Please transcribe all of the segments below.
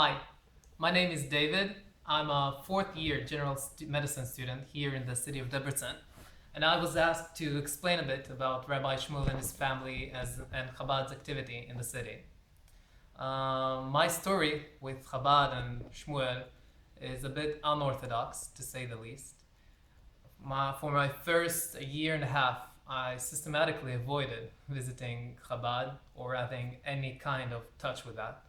Hi, my name is David. I'm a fourth year medicine student here in the city of Debrecen, and I was asked to explain a bit about Rabbi Shmuel and his family and Chabad's activity in the city. My story with Chabad and Shmuel is a bit unorthodox, to say the least. For my first year and a half, I systematically avoided visiting Chabad or having any kind of touch with that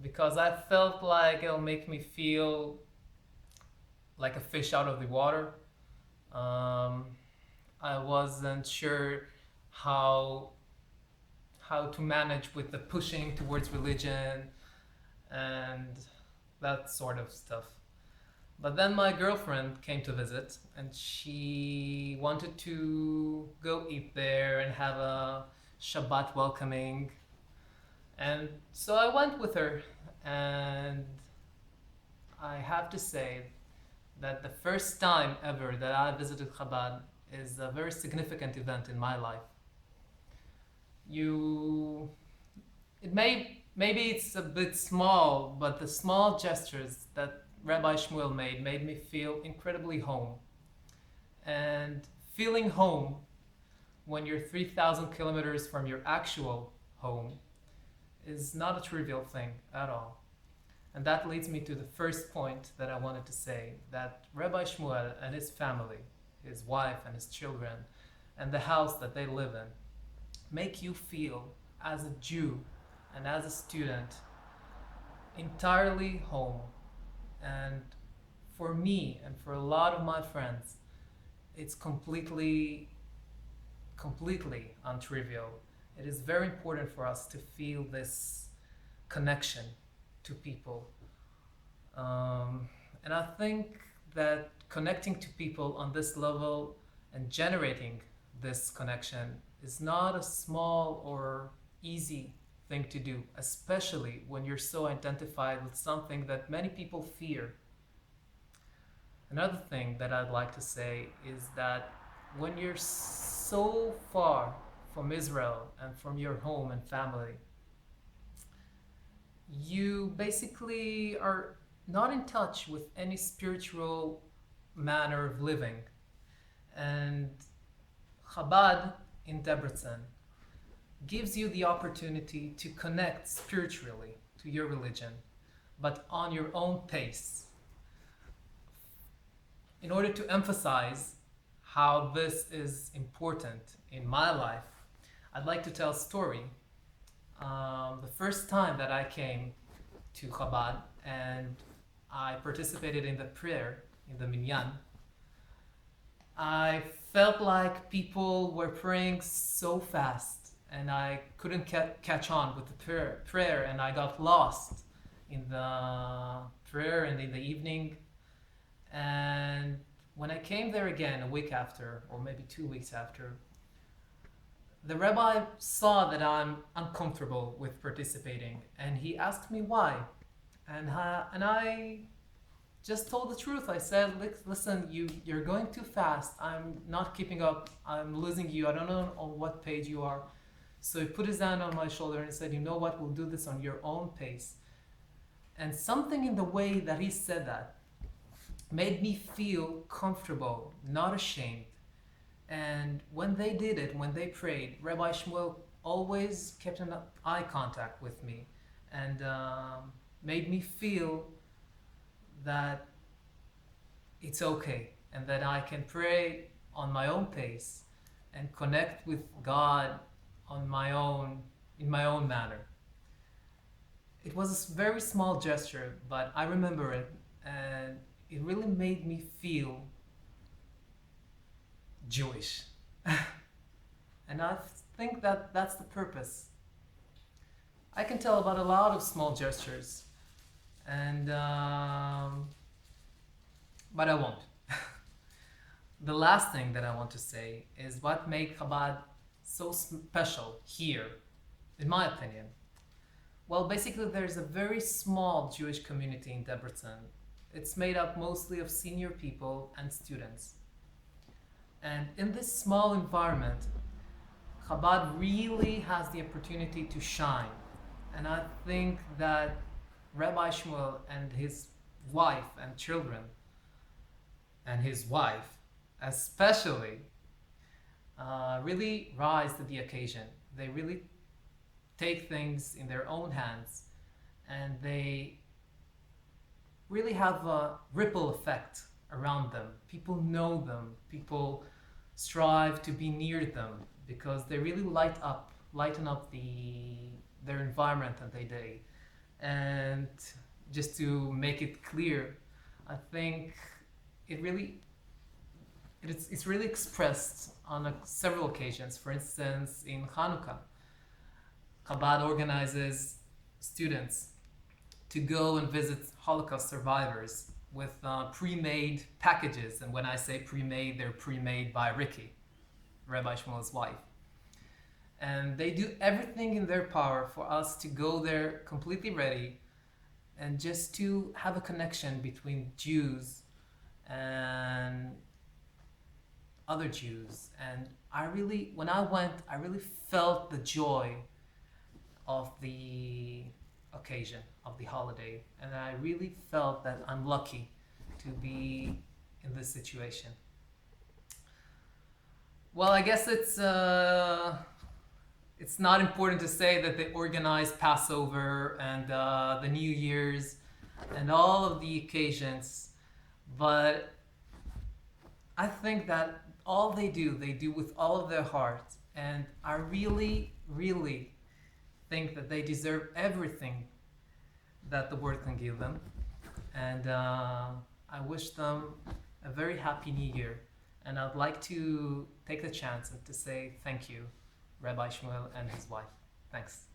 because I felt like it'll make me feel like a fish out of the water. Um, I wasn't sure how how to manage with the pushing towards religion and that sort of stuff. But then my girlfriend came to visit and she wanted to go eat there and have a Shabbat welcoming. And so I went with her, and I have to say that the first time ever that I visited Chabad is a very significant event in my life. You, maybe it's a bit small, but the small gestures that Rabbi Shmuel made me feel incredibly home. And feeling home when you're 3,000 kilometers from your actual home is not a trivial thing at all. And that leads me to the first point that I wanted to say, that Rabbi Shmuel and his family, his wife and his children, and the house that they live in, make you feel, as a Jew and as a student, entirely home. And for me and for a lot of my friends, it's completely untrivial. It is very important for us to feel this connection to people. And I think that connecting to people on this level and generating this connection is not a small or easy thing to do, especially when you're so identified with something that many people fear. Another thing that I'd like to say is that when you're so far from Israel and from your home and family, you basically are not in touch with any spiritual manner of living. And Chabad in Debrecen gives you the opportunity to connect spiritually to your religion, but on your own pace. In order to emphasize how this is important in my life, I'd like to tell a story. The first time that I came to Chabad and I participated in the prayer in the minyan, I felt like people were praying so fast and I couldn't catch on with the prayer, and I got lost in the prayer and in the evening. And when I came there again a week after, or maybe 2 weeks after, the rabbi saw that I'm uncomfortable with participating, and he asked me why. And I just told the truth. I said, "Listen, you're going too fast. I'm not keeping up. I'm losing you. I don't know on what page you are." So he put his hand on my shoulder and said, "You know what? We'll do this on your own pace." And something in the way that he said that made me feel comfortable, not ashamed. And when they did it, when they prayed, Rabbi Shmuel always kept an eye contact with me and made me feel that it's okay and that I can pray on my own pace and connect with God in my own manner. It was a very small gesture, but I remember it, and it really made me feel Jewish. And I think that that's the purpose. I can tell about a lot of small gestures, and but I won't. The last thing that I want to say is what makes Chabad so special here, in my opinion. Well, basically, there's a very small Jewish community in Debrecen. It's made up mostly of senior people and students. And in this small environment, Chabad really has the opportunity to shine. And I think that Rabbi Shmuel and his wife and children, and his wife especially, really rise to the occasion. They really take things in their own hands, and they really have a ripple effect around them. People know them, people strive to be near them because they really lighten up their environment and their day. And just to make it clear, I think it really it's really expressed on several occasions. For instance, in Hanukkah, Chabad organizes students to go and visit Holocaust survivors with pre-made packages. And when I say pre-made, they're pre-made by Ricky, Rabbi Shmuel's wife. And they do everything in their power for us to go there completely ready and just to have a connection between Jews and other Jews. And when I went, I really felt the joy of the occasion, of the holiday. And I really felt that I'm lucky to be in this situation. Well, I guess it's not important to say that they organized Passover and the New Year's and all of the occasions, but I think that all they do with all of their heart, and I really, really think that they deserve everything that the world can give them. And I wish them a very happy New Year. And I'd like to take the chance and to say thank you, Rabbi Shmuel and his wife. Thanks.